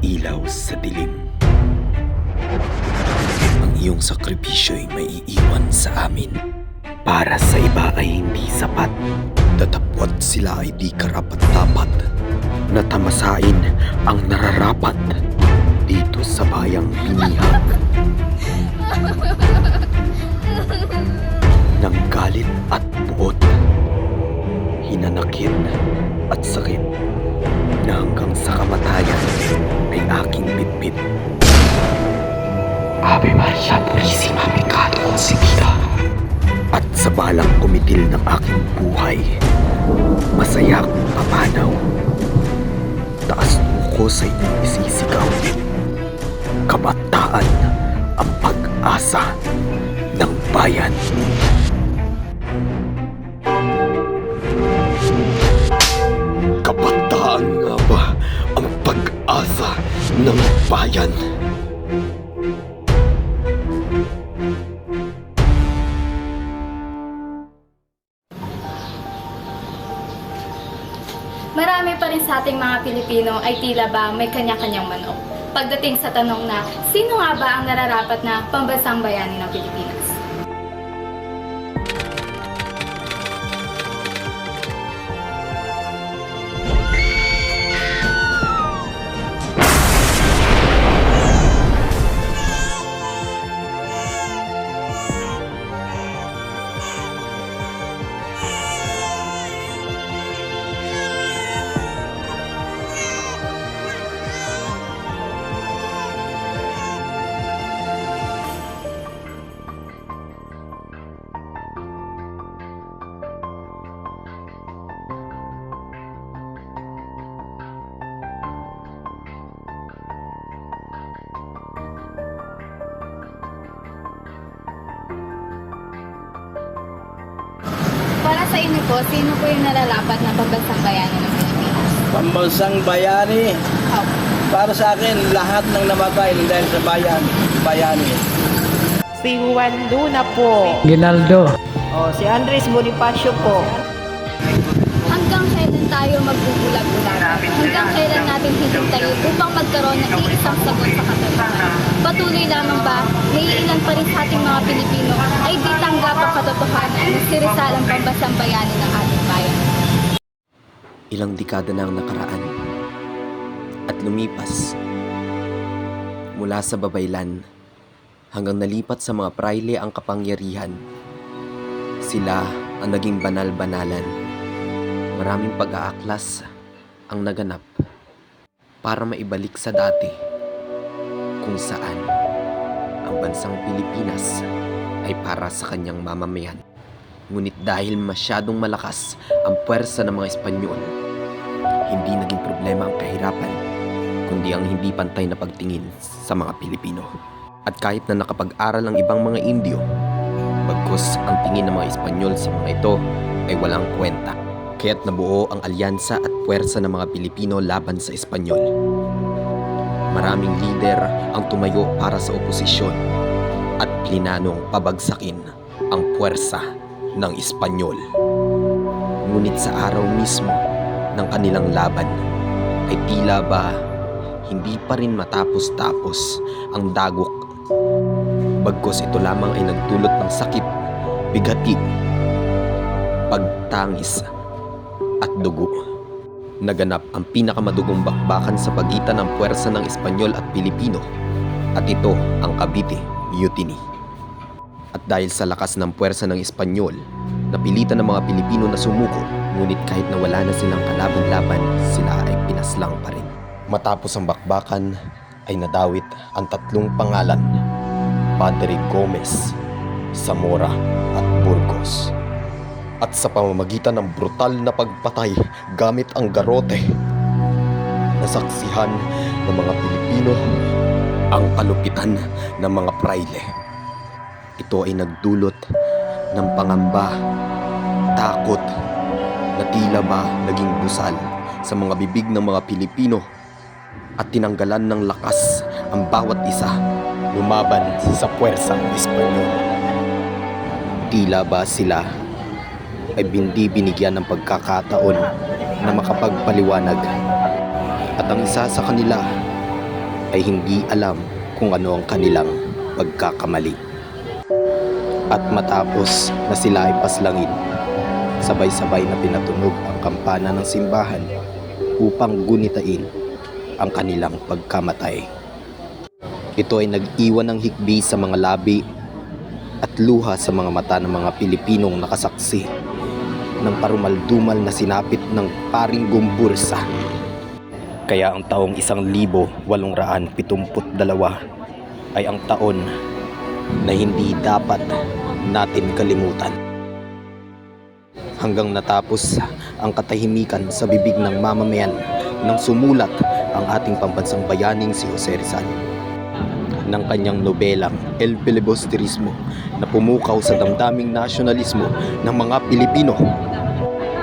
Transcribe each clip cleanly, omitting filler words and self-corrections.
ilaw sa dilim. Ang iyong sakripisyo'y may iiwan sa amin. Para sa iba ay hindi sapat. Datapwat sila ay di karapat-dapat. Natamasain ang nararapat dito sa bayang hinihag. Ng galit at buot, hinanakit at sakit na hanggang sa kamatayan ay aking bitbit. Ave Maria Purisima Peccato Concebida. At sa balang kumitil ng aking buhay, masaya akong papanaw. Taas ko sa inyong isisigaw. Kabataan ang pag-asa ng bayan. Kabataan nga ba ang pag-asa ng bayan? Marami pa rin sa ating mga Pilipino ay tila ba may kanya-kanyang manok. Pagdating sa tanong na, sino nga ba ang nararapat na pambansang bayani ng Pilipinas? Para sa inyo po, sino po yung nararapat na pambansang bayani ng Pilipinas? Pambansang bayani. Opo. Para sa akin, lahat ng namatay dahil sa bayani. Si Juan Luna po. Ginaldo. Si Andres Bonifacio po. Hanggang kailan tayo magbubulag-bulag? Hanggang kailan natin hihintayin upang magkaroon ng iisang sagot sa katanungan? Patuloy lamang ba, may ilan pa rin sa ating mga Pilipino ay di tanggap ang katotohanan na si Rizal ang pambansang bayani ng ating bayan? Ilang dekada na ang nakaraan at lumipas mula sa babaylan hanggang nalipat sa mga praile ang kapangyarihan. Sila ang naging banal-banalan. Maraming pag-aaklas ang naganap para maibalik sa dati kung saan ang bansang Pilipinas ay para sa kanyang mamamayan. Ngunit dahil masyadong malakas ang puwersa ng mga Espanyol, hindi naging problema ang kahirapan, kundi ang hindi pantay na pagtingin sa mga Pilipino. At kahit na nakapag-aral ang ibang mga Indio, bagkus ang tingin ng mga Espanyol sa mga ito ay walang kwenta. Kaya't nabuo ang alyansa at puwersa ng mga Pilipino laban sa Espanyol. Maraming lider ang tumayo para sa oposisyon at plinanong pabagsakin ang puwersa ng Espanyol. Ngunit sa araw mismo ng kanilang laban ay tila ba hindi pa rin matapos-tapos ang dagok. Bagkus ito lamang ay nagdulot ng sakit, bigati, pagtangis at dugo. Naganap ang pinakamadugong bakbakan sa pagitan ng puwersa ng Espanyol at Pilipino, at ito ang Cavite Mutiny. At dahil sa lakas ng puwersa ng Espanyol, napilitan ng mga Pilipino na sumuko, ngunit kahit na wala na silang kalaban-laban, sila ay pinaslang pa rin. Matapos ang bakbakan ay nadawit ang tatlong pangalan: Padre Gomez, Zamora at Burgos. At sa pamamagitan ng brutal na pagpatay gamit ang garote, nasaksihan ng mga Pilipino ang kalupitan ng mga praile. Ito ay nagdulot ng pangamba, takot, na tila ba naging busal sa mga bibig ng mga Pilipino at tinanggalan ng lakas ang bawat isa lumaban sa puwersang Espanyol. Tila ba sila ay hindi binigyan ng pagkakataon na makapagpaliwanag, at ang isa sa kanila ay hindi alam kung ano ang kanilang pagkakamali. At matapos na sila ay paslangin, sabay-sabay na pinatunog ang kampana ng simbahan upang gunitain ang kanilang pagkamatay. Ito ay nag-iwan ng hikbi sa mga labi at luha sa mga mata ng mga Pilipinong nakasaksi ng parumaldumal na sinapit ng paring Gumbursa. Kaya ang taong 1872 ay ang taon na hindi dapat natin kalimutan. Hanggang natapos ang katahimikan sa bibig ng mamamayan nang sumulat ang ating pambansang bayaning si Jose Rizal ng kanyang nobelang El Filibusterismo na pumukaw sa damdaming nasyonalismo ng mga Pilipino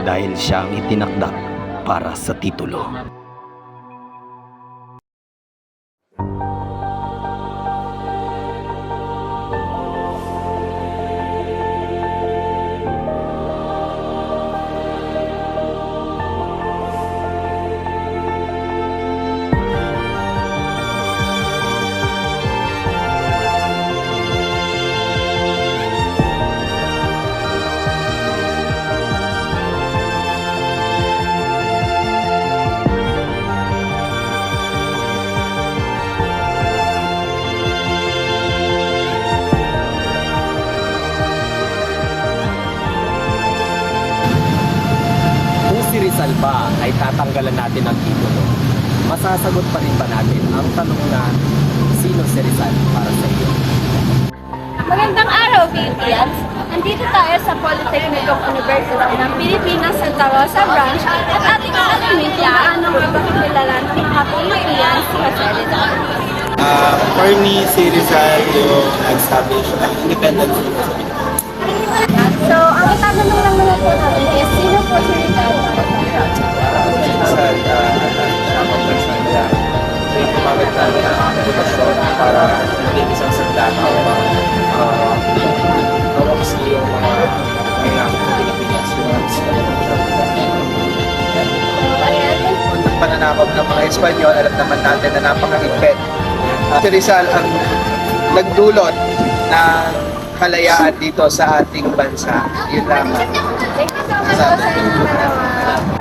dahil siya ang itinakda para sa titulo. Si Rizal ba ay tatanggalan natin ang titulo? Masasagot pa rin ba natin ang tanong na sino si Rizal para sa iyo? Magandang araw, Philippines! Andito tayo sa Polytechnic of University ng Pilipinas, Santa Rosa Branch at ating alamin kung paano magpapakilala ng mga Pilipinas si Jose Rizal. For me, si Rizal yung nag-establish ng independence. So, ang itatanong lang naman po natin is, sino po si Rizal? Rizal, ang person niya, yung gumamit namin ang reputasyon para maging isang sandata upang hawak sa iyo mga Pilipinas. Unang pananakop ng mga Espanyol, alam naman natin na napakahigpit. Si Rizal ang nagdulot ng kalayaan dito sa ating bansa. Yun lamang. Thank you so much po sa inyong dalawa.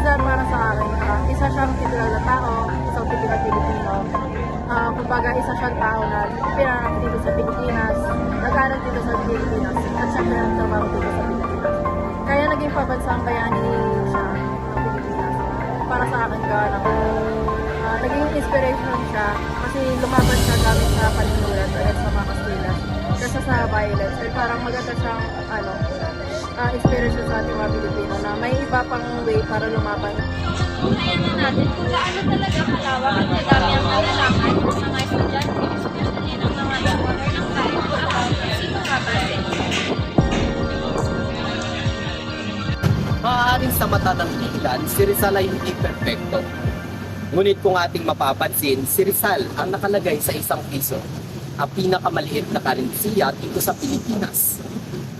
Rizal para sa akin, isa siyang titular na tao, isang titular Pilipino. Kumbaga, isa siyang tao na pinanganak dito sa Pilipinas, nag-aaral dito sa Pilipinas, at siyempre nagtrabaho dito sa Pilipinas. Kaya naging pabansang bayani siya ng Pilipinas. Para sa akin, naging inspiration siya kasi lumaban siya gamit sa paninulat ulit sa mga Kastila kaysa sa violence. Ay parang maganda siyang inspiration sa ating mga Pilipino na may iba pang way para lumaban. Unayan na natin kung gaano talaga kalawak at kadami ang nalalaman ng mga estudyante, especially ng mga scholar ng tayo about sino nga ba si Rizal. Maaaring sa mata ng ilan, si Rizal ay hindi perfecto. Ngunit kung ating mapapansin, si Rizal ang nakalagay sa ₱1, ang pinakamaliit na karensiya dito sa Pilipinas.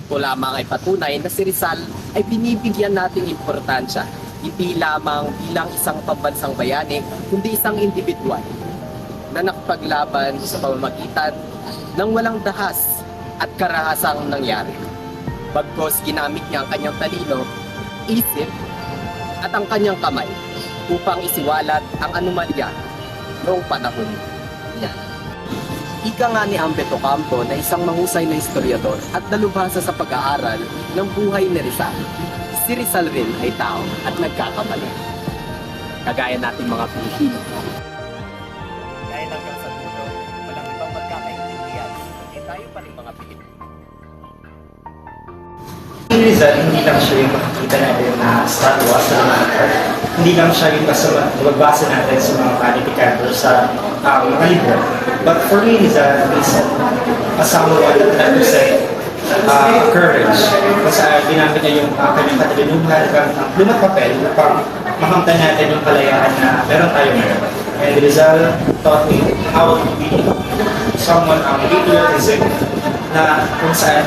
Ito lamang ay patunay na si Rizal ay binibigyan nating importansya, hindi lamang bilang isang pambansang bayani, kundi isang individual na nakapaglaban sa pamamagitan ng walang dahas at karahasang nangyari. Bagkos ginamit niya ang kanyang talino, isip at ang kanyang kamay upang isiwalat ang anomalya noong panahon niya. Ika nga ni Ambeto Campo na isang mahusay na historiador at nalubhasa sa pag-aaral ng buhay ni Rizal. Si Rizal rin ay tao at nagkakamali. Kagaya nating mga Pilipino. Dahil hanggang sa dulo, walang ibang magkakaintindihan, kundi tayo pa rin mga Pilipino. Si Rizal, hindi lang siya yung makikita natin na statwa sa mga hindi lang siya yung magbasa natin sa mga panipikador sa mga libro. But for me, Rizal is a someone that represents courage. Kasi ginamit niya yung kanyang katalinuhan gamit ang lumang papel upang makamtan natin yung kalayaan na meron tayo ngayon. And Rizal taught me how to be someone patriotism na kung saan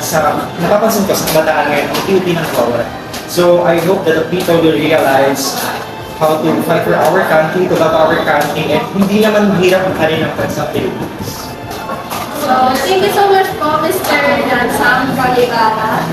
napapansin ko sa kabataan ngayon ang Pilipinang bawat. So I hope that the people will realize how to fight for our country, to love our country, and hindi naman hirap ang rin ng sa Philippines. So, thank you so much po, Mr. Sam Caligara.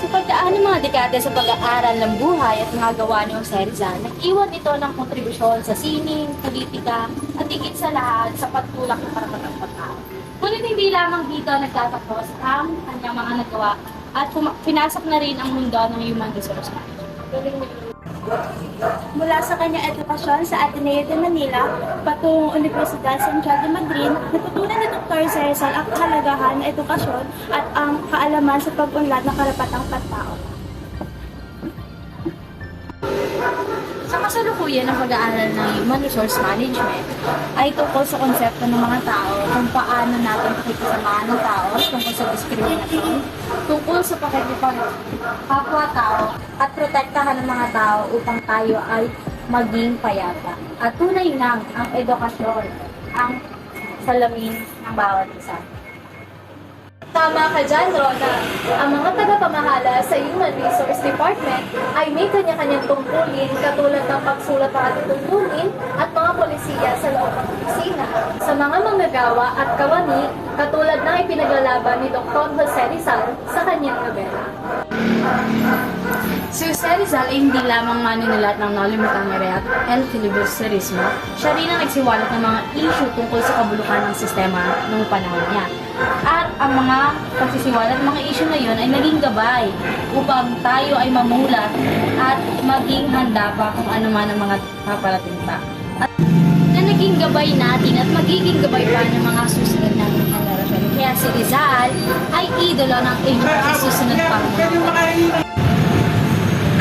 Sa pagdaan ng mga dekada sa pag-aaral ng buhay at mga gawa ni Jose Rizal, nag-iwan ito ng kontribusyon sa sining, politika, at higit sa lahat sa pagtulak ng karapatang pagkao. Ngunit hindi lamang dito nagtatapos ang kanyang mga nagawa at pinasok na rin ang mundo ng human resource management. Mula sa kanyang edukasyon sa Ateneo de Manila, patungong Universidad Central de Madrid, natutunan ni Dr. Rizal ang kahalagahan ng edukasyon at ang kaalaman sa pag-unlad ng karapatang pantao. Sa kasalukuyan ng pag-aaral ng Human Resource Management ay tungkol sa konsepto ng mga tao, kung paano natin pakikisamahan ng tao, tungkol sa diskriminasyon, tungkol sa pakikipagkapwa-tao, at protektahan ng mga tao upang tayo ay maging payapa. At tunay lang ang edukasyon, ang salamin ng bawat isa. Tama ka dyan, Rona. Ang mga tagapamahala sa Human Resource Department ay may kanya-kanyang tungkulin katulad ng pagsulat ng ating tungkulin at mga polisiya sa loob ng opisina. Sa mga manggagawa at kawani, katulad ng ipinaglalaban ni Dr. Jose Rizal sa kanyang nobela. Si Jose Rizal ay hindi lamang manunulat ng nalimitang at el filibusterismo, siya rin ang nagsiwalat ng mga issue tungkol sa kabulukan ng sistema noong panahon niya. At ang mga pagsisiwalat ng mga issue na yun ay naging gabay upang tayo ay mamulat at maging handa pa kung ano man ang mga paparating pa. At na naging gabay natin at magiging gabay pa ng mga susunod na henerasyon. Kaya si Rizal ay idolo ng inyong susunod pang mga.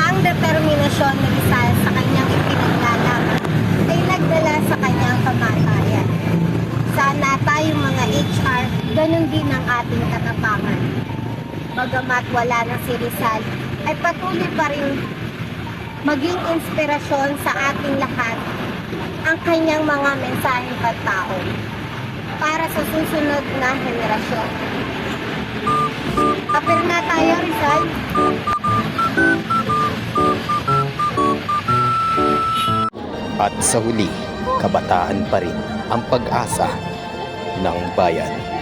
Ang determinasyon ni Rizal sa kanyang ipinaglalaban ay nagdala sa kanyang kamatayan. Sana tayong mga HR, ganun din ang ating katapangan. Bagamat wala na si Rizal, ay patuloy pa rin maging inspirasyon sa ating lahat ang kanyang mga mensaheng pantao para sa susunod na henerasyon. Kapir na tayo, Rizal. At sa huli, kabataan pa rin ang pag-asa ng bayan.